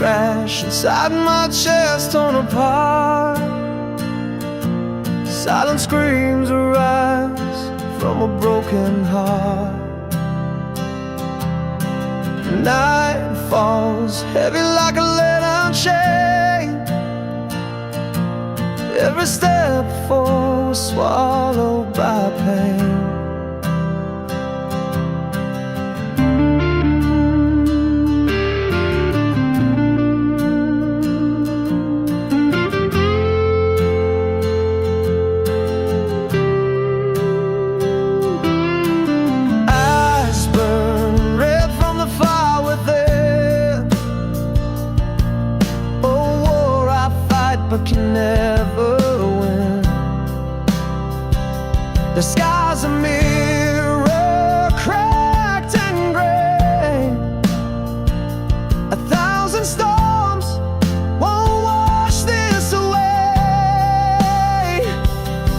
crash inside my chest, torn apart. Silent screams arise from a broken heart. Night falls heavy like a lead chain. Every step forward swallowed by pain. But can never win. The sky's a mirror, cracked and gray. 1,000 storms won't wash this away.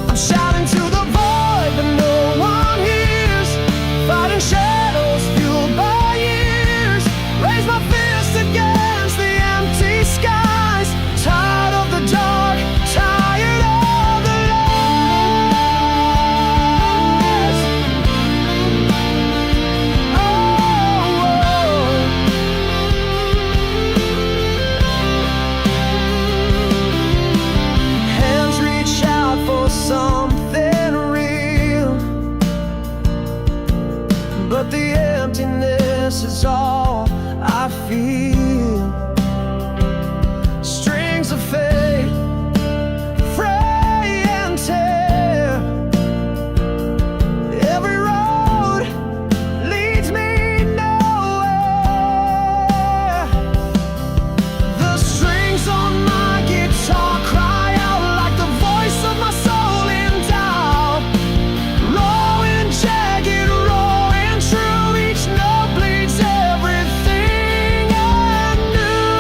I'm shouting to the void, but no one hears. Fighting shadows fueled by years. Raise my fist against the empty skies. Tired of the dark, tired of the lies. Oh, hands reach out for something real, but the emptiness is all I feel. Strings of fate fray and tear. Every road leads me nowhere. The strings on my guitar cry out like the voice of my soul in doubt. Raw and jagged, raw and true. Each note bleeds everything I knew.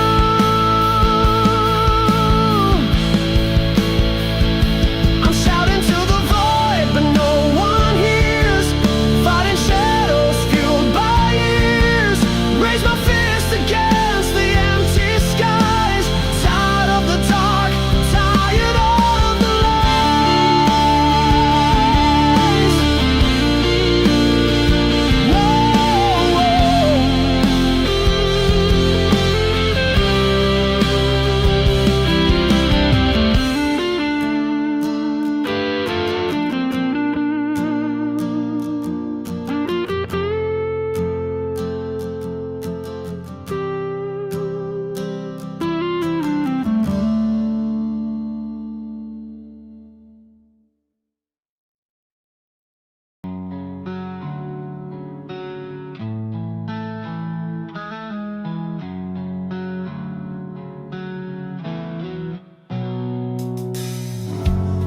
I'm shouting to the void, but no one hears. Fighting shadows fueled by years. Raise my fist against the empty skies. Tired of the dark, tired of the lies.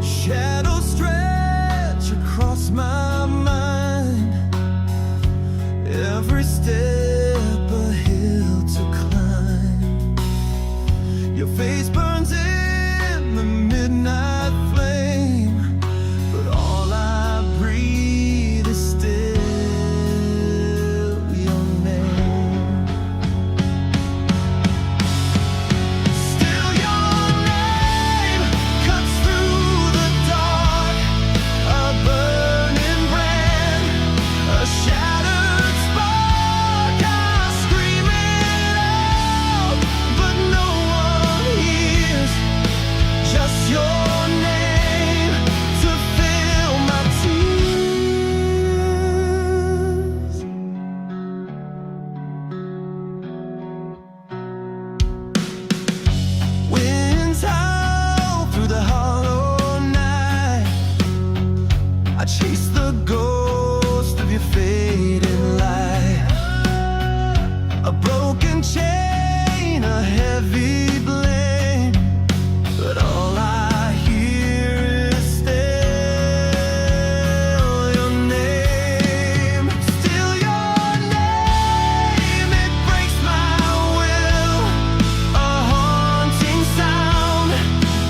Shadows stretch across my mind. Every step a hill to climb. Your face burns in the midnight flame, but all I breathe is still your name. Still your name cuts through the dark. A burning brand, a shattered spark. I scream it out, but no one hears. Just your name to fill my tears. Winds howl through the hollow night. I chase the ghost of your fading light. A broken chain, a heavy blame, but all I hear is still your name. Still your name, it breaks my will. A haunting sound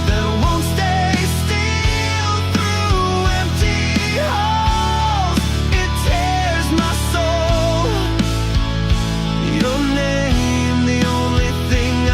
that won't stay still through empty halls. It tears my soul. Your name, the only thing I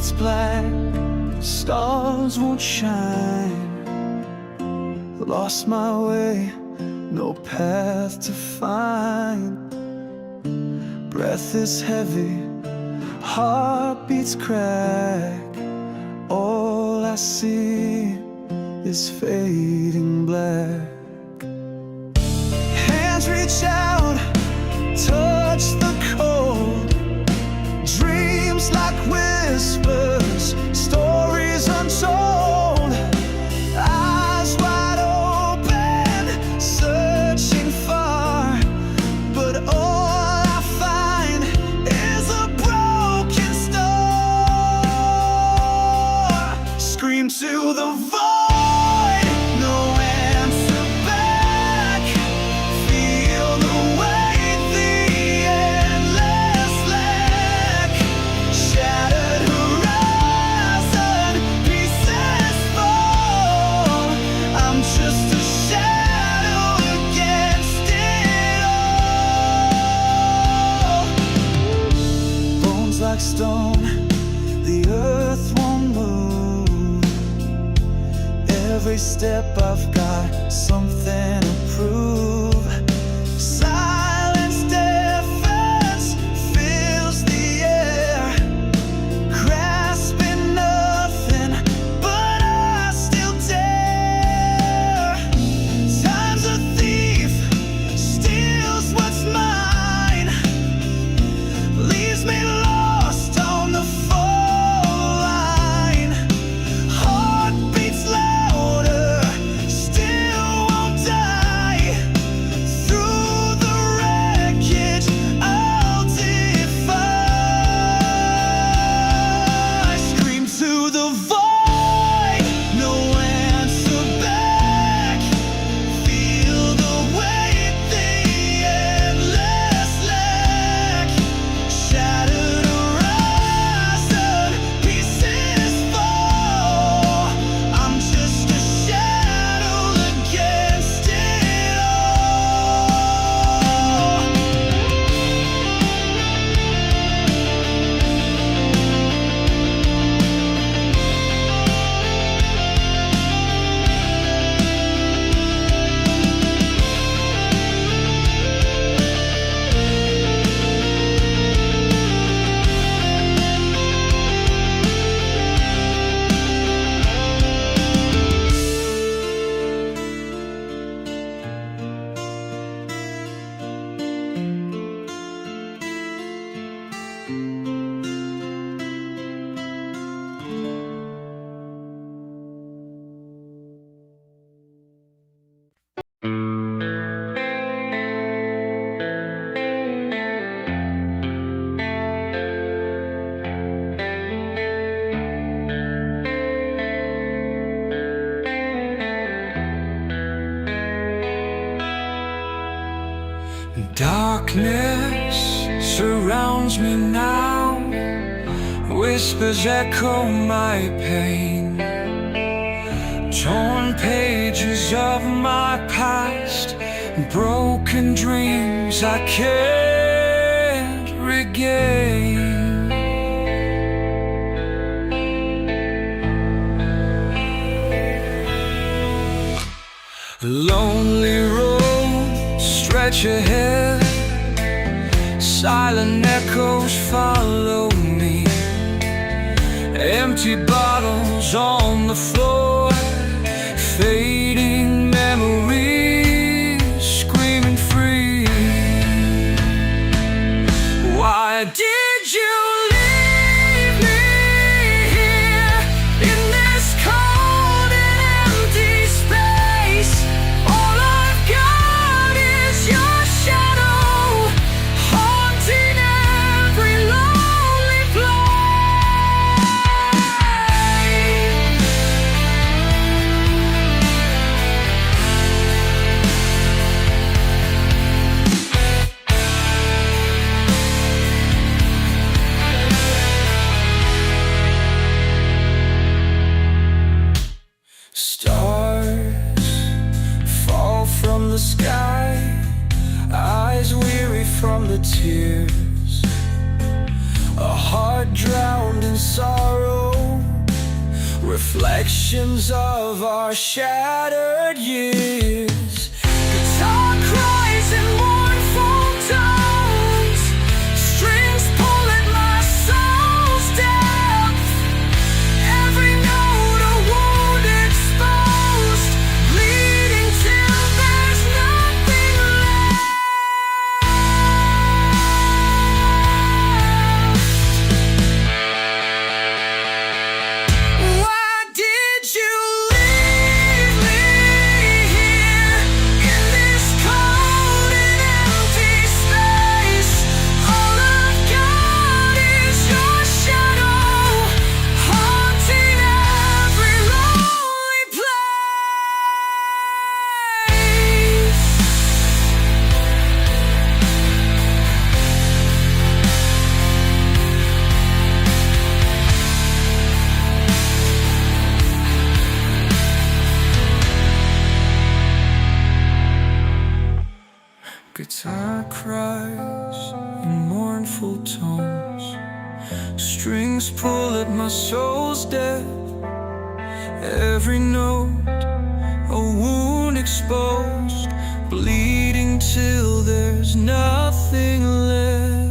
beats black, stars won't shine. Lost my way, no path to find. Breath is heavy, heart beats crack. All I see is fading black. Hands reach out, touch the cold. Dreams like whispers, stories untold. Eyes wide open, searching far, but all I find is a broken star. Scream to the void, no answer back. Feel the weight, the endless lack. Shattered horizon, pieces fall. I'm just a shadow against it all. Bones like stone, the earth won't move. Every step I've got something to prove. Silence deafens, fills the air. Grasping nothing, but I still dare. Time's a thief, steals what's mine. Leaves me lost on the fall line. Heart beats louder, still won't die. Through the wreckage, I'll defy. Scream to the void, no answer back. Feel the weight, the endless lack. Shattered horizon, pieces fall. I'm just a shadow against it all. Darkness surrounds me now, whispers echo my pain. Torn pages of my past, broken dreams I can't regain. A lonely road stretch ahead, silent echoes follow me. Empty bottles on the floor, fading memories screaming free. Why did you leave me here in this cold and empty space? All I've got is your shadow, haunting every lonely Stars fall from the sky, eyes weary from the tears. a heart drowned in sorrow, reflections of our shattered years. Guitar cries in mournful tones, strings pull at my soul's depth. Every note a wound exposed, bleeding till there's nothing left. Why did you leave me here in this cold and empty space? All I've got is your shadow, haunting every lonely place. Guitar cries in mournful tones, strings pull at my soul's depth. Every note a wound exposed, bleeding till there's nothing left.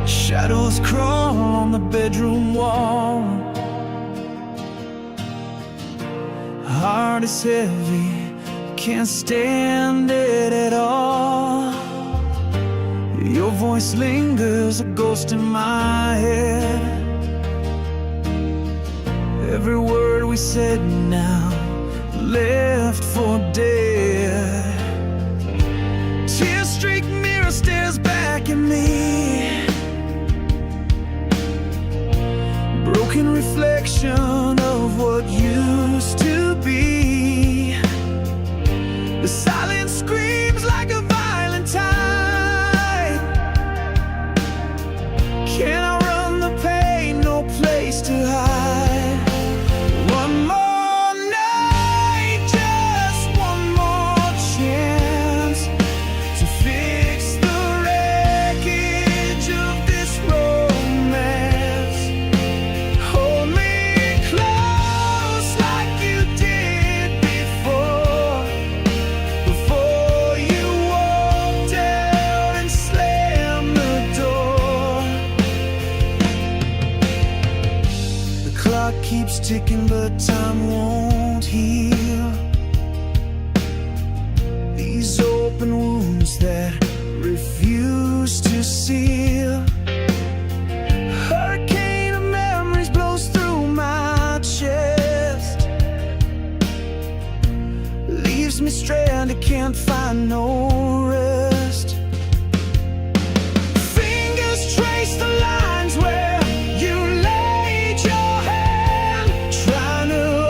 Shadows crawl on the bedroom wall. Heart is heavy, can't stand it at all. Your voice lingers, a ghost in my head. Every word we said now left for dead. Tear-streaked mirror stares back at me, broken reflection of what used to be. The silence screams like a violent tide. Can I run the pain? No place to hide. One more night, just one more chance to fix the wreckage of this romance. Hold me close like you did before you walked out and slammed the door. The clock keeps ticking, but time won't heal these open wounds that refuse to seal. Hurricane of memories blows through my chest, leaves me stranded, can't find no rest. Fingers trace the lines where you laid your hand, trying to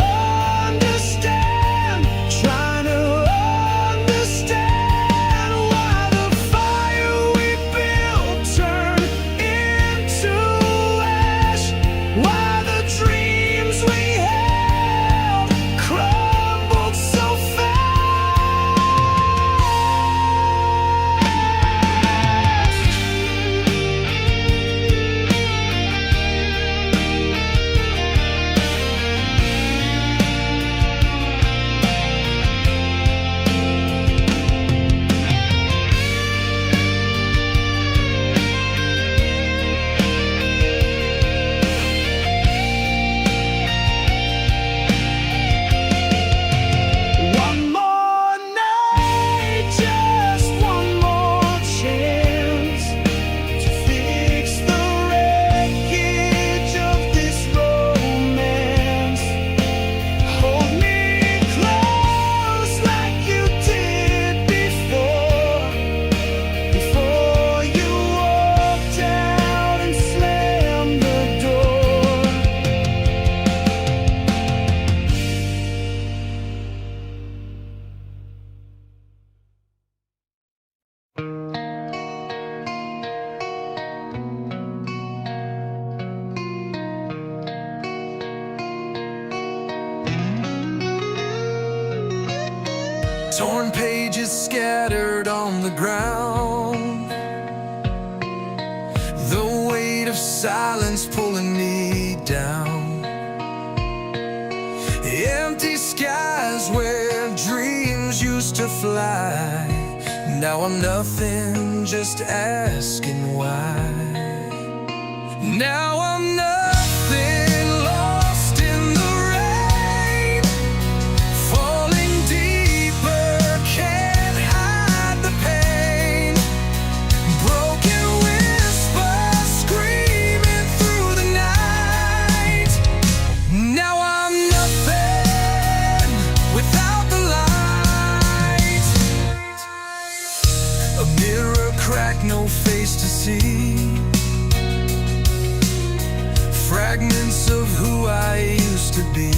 torn pages scattered on the ground, the weight of silence pulling me down. Empty skies where dreams used to fly. Now I'm nothing, just asking why. Now I'm nothing, lost in the rain, falling deeper, can't hide the pain. Broken whispers screaming through the night. Now I'm nothing without the light. A mirror cracked, no face to see. Fragments of who I used to be.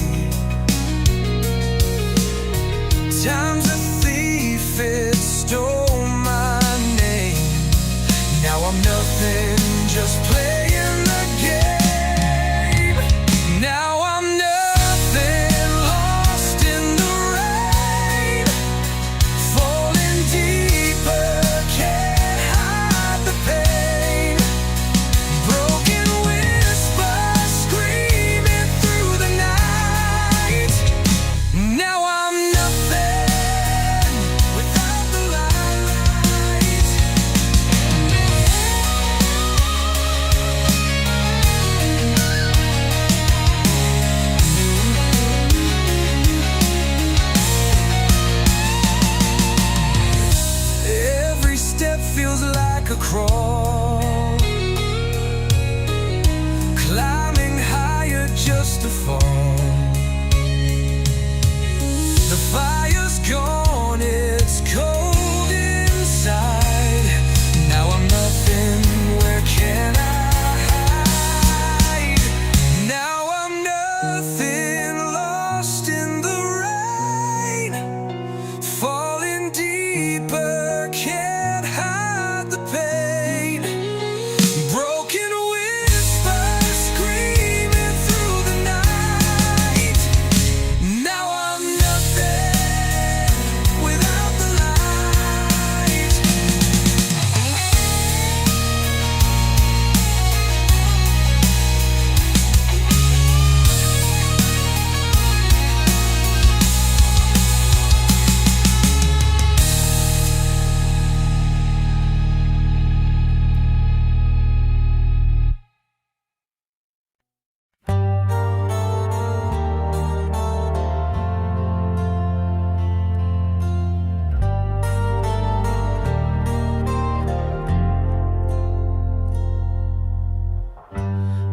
Time's a thief, it stole my name. Now I'm nothing, just playing the game. Now I'm nothing, lost in the rain, falling deeper, can't hide the pain. Broken whispers screaming through the night. Now I'm nothing without the light. Every step feels like a crawl, climbing higher just to fall. The fire's gone, it's cold inside. Now I'm nothing, where can I hide? Now I'm nothing, lost in the rain, falling deeper, can't hide the pain. Broken whispers screaming through the night. Now I'm nothing without the light.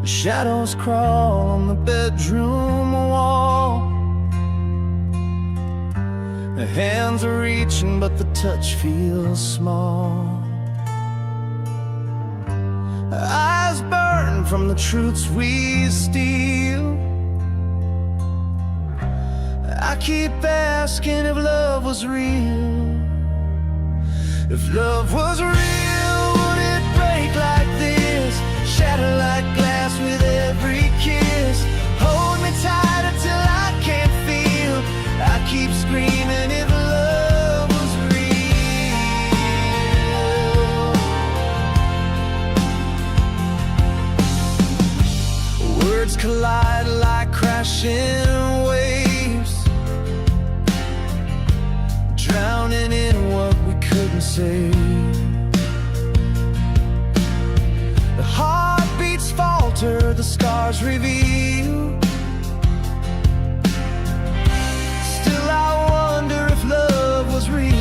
Shadows crawl on the bedroom wall. The hands are reaching, but the touch feels small. Eyes burn from the truths we steal. I keep asking if love was real. If love was real, would it break like this? Shatter like glass with every kiss. Hold me tighter till I can't feel. I keep screaming if love was real. Words collide like crashing waves, drowning in what we couldn't say. The heartbeats falter, the scars reveal. Still I wonder if love was real.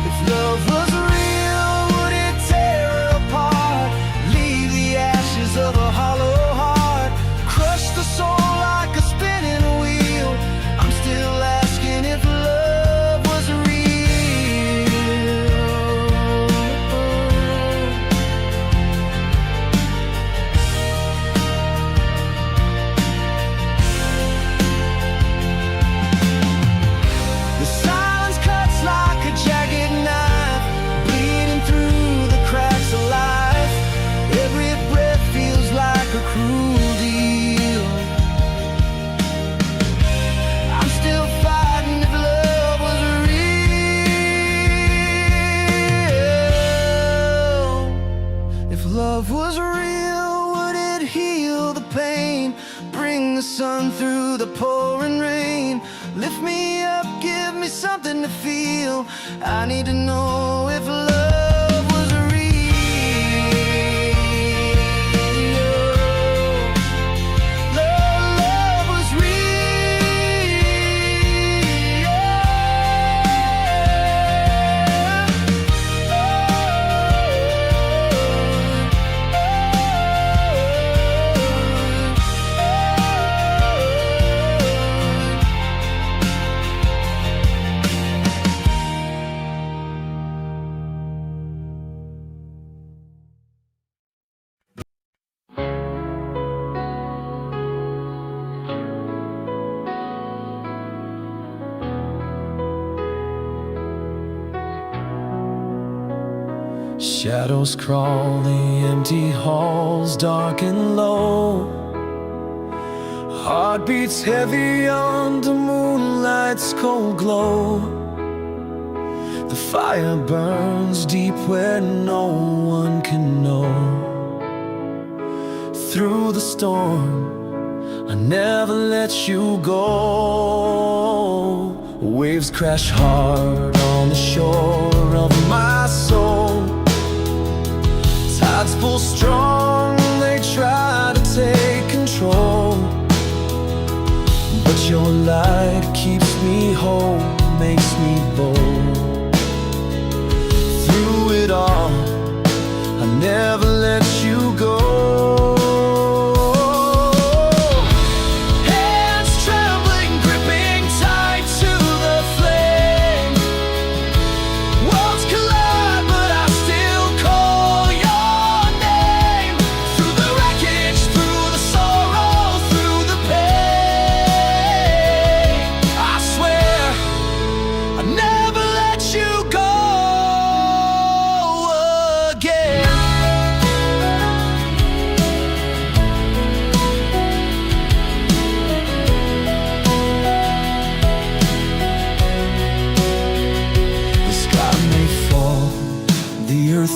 If love was real, would it tear apart, leave the ashes of a hollow heart, crush the soul like a spinning wheel? I'm still asking if love was real. bring the sun through the pouring rain. Lift me up, give me something to feel. I need to know if love was real. Love was Shadows crawl the empty halls, dark and low. Heartbeats heavy under moonlight's cold glow. The fire burns deep where no one can know. Through the storm, I never let you go. Waves crash hard on the shore of my soul. Tides pull strong, they try to take control. But your light keeps me whole, makes me bold. Through it all, I never let you go.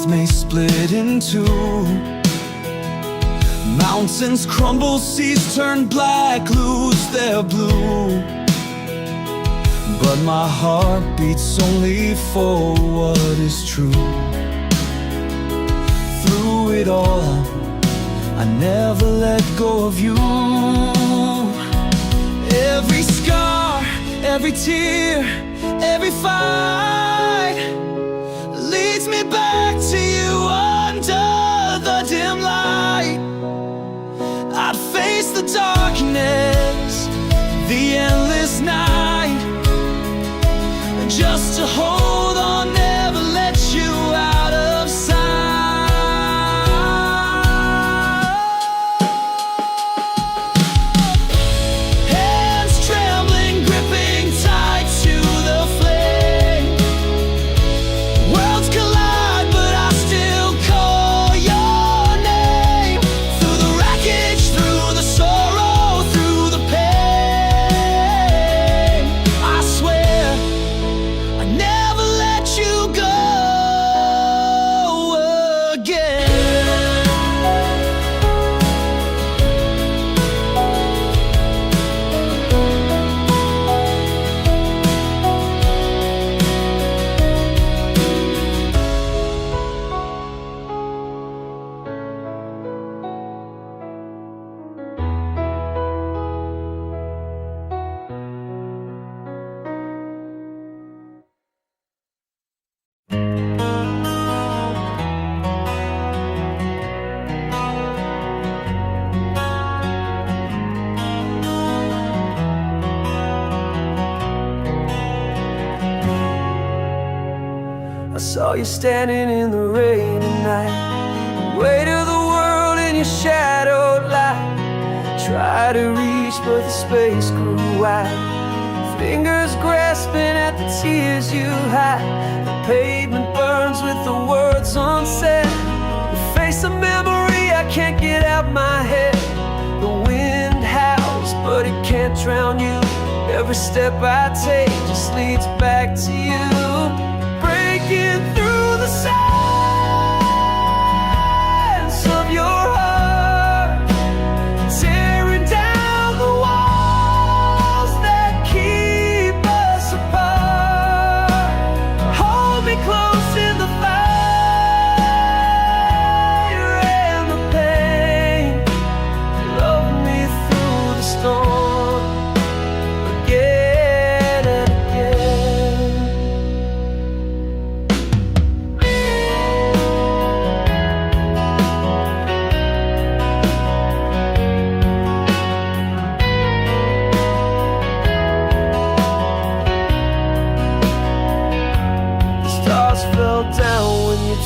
May split in two. Mountains crumble, seas turn black, lose their blue. But my heart beats only for what is true. Through it all, I never let go of you. Every scar, every tear, every fight leads me back to you under the dim light. I'd face the darkness, the endless night, just to hold on, never let you out of sight. Hands trembling, gripping tight to the flame. Worlds collide, but I still call your name. Through the wreckage, through the sorrow, through the pain, I swear I never let you go again. I saw you standing in the rain at night, weight of the world in your shadowed light. Try to reach, but the space grew wide. Fingers grasping at the tears you hide. The pavement burns with the words unsaid. The face of memory I can't get out my head. The wind howls, but it can't drown you. Every step I take just leads back to you. Breaking through the silence of your heart, tearing down the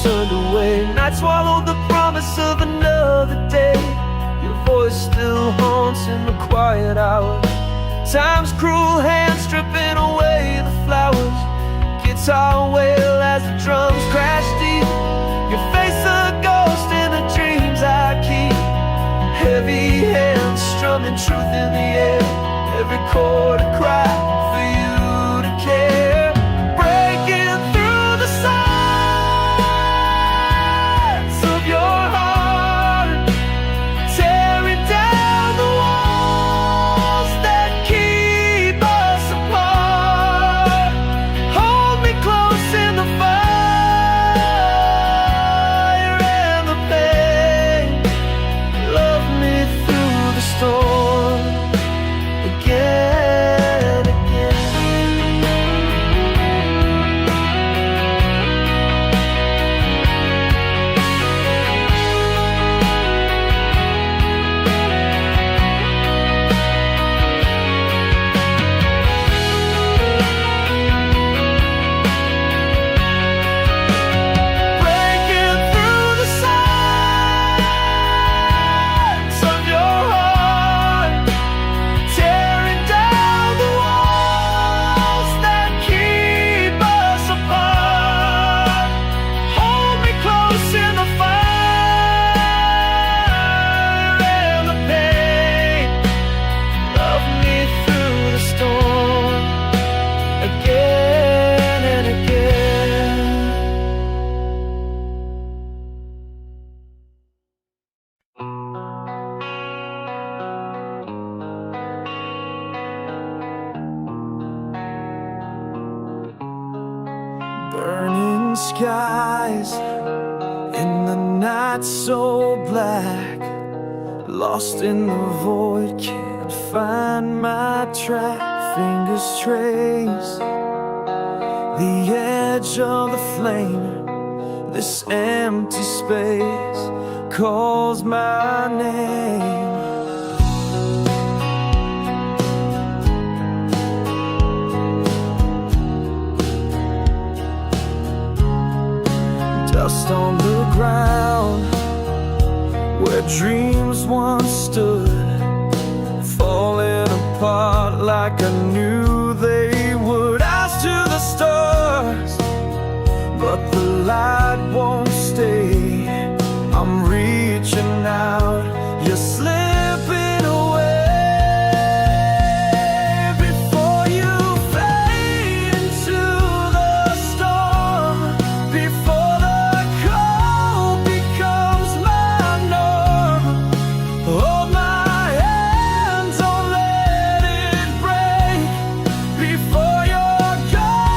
turned away. Night swallowed the promise of another day. Your voice still haunts in the quiet hours. Time's cruel hand stripping away the flowers. Guitar wail as the drums crash deep. Your face a ghost in the dreams I keep. Heavy hands strumming truth in the air. Every chord a cry for you to care. Breaking through the silence of your heart, tearing down the walls that keep us apart. Hold me close in the fire and the pain. Love me through the storm again, again. Breaking through the silence of your heart, tearing down the walls that keep us apart. Hold me close in the fire and the pain. Love me through the storm again and again. Burning skies in the night so black, lost in the void, can't find my track. Fingers trace the edge of the flame. This empty space calls my name. Dust on the ground where dreams once stood, falling apart like I knew they would. Eyes to the stars, but the light won't stay. I'm reaching out, you're slipping away. Before you fade into the storm, before the cold becomes my norm, hold my hand, don't let it break. Before you're gone,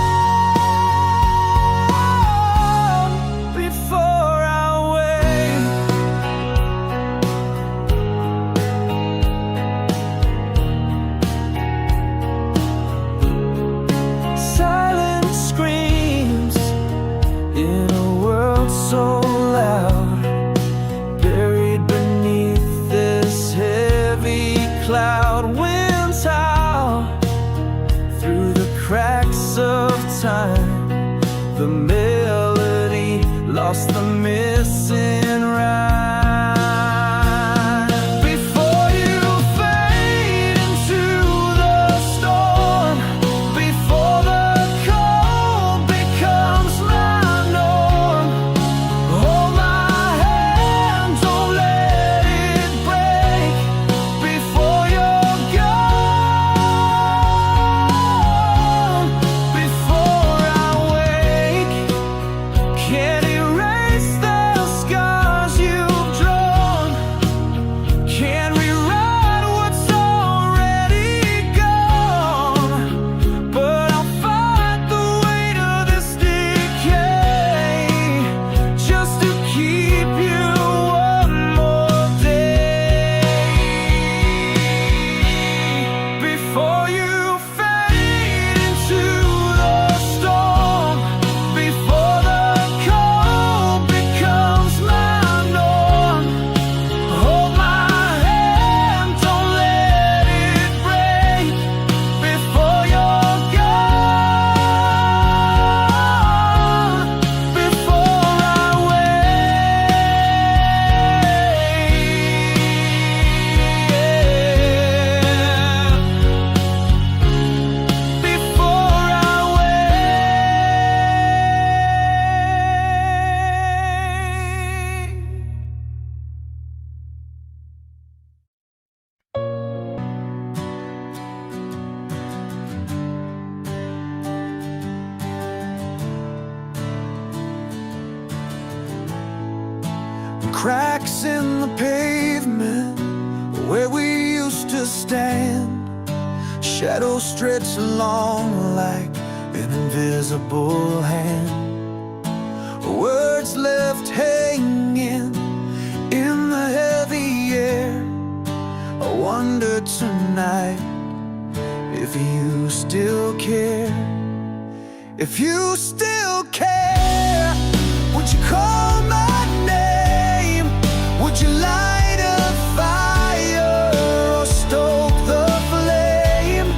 before I wake. Silent screams in a world so loud, buried beneath this heavy cloud. Winds howl through the cracks of time. The melody lost the missing rhyme. Before you fade into the storm, before the cold becomes my norm, hold my hand, don't let it break. Before you're gone, before I wake. Can't erase Cracks in the pavement where we used to stand, shadows stretch along like an invisible hand. Words left hanging in the heavy air. I wonder tonight if you still care. If you still care, would you call my name? Would you light a fire or stoke the flame?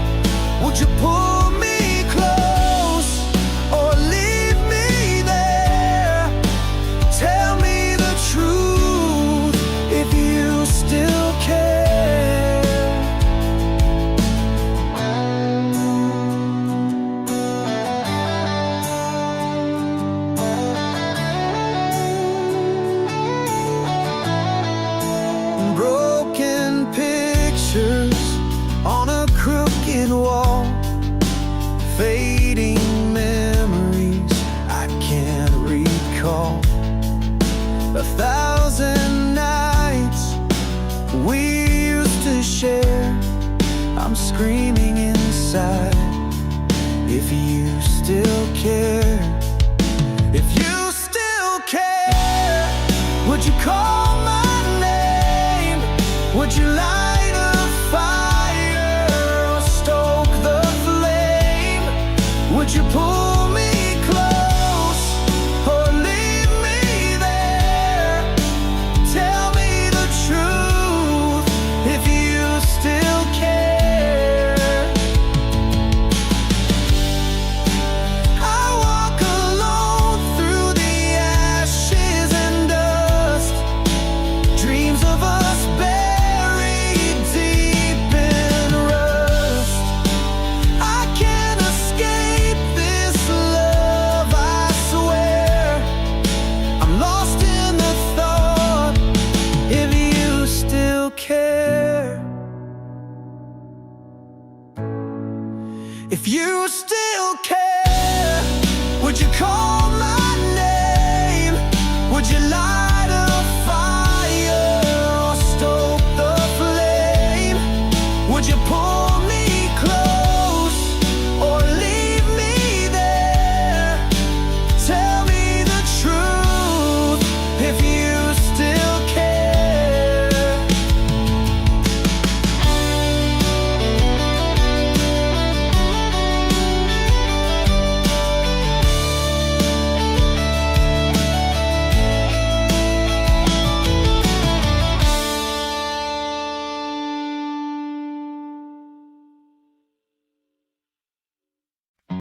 Would you pull me close or leave me there? Tell me the truth if you still care. Broken pictures on a crooked wall, fading memories I can't recall. 1,000 nights we used to share. I'm screaming inside if you still care. If you still care, would you call my name? Would you light a fire or stoke the flame? Would you pull me close or leave me there? Tell me the truth if you still care. I walk alone through the ashes and dust, dreams of us buried deep in rust. I can't escape this love, I swear. I'm lost in the thought if you still care. If you still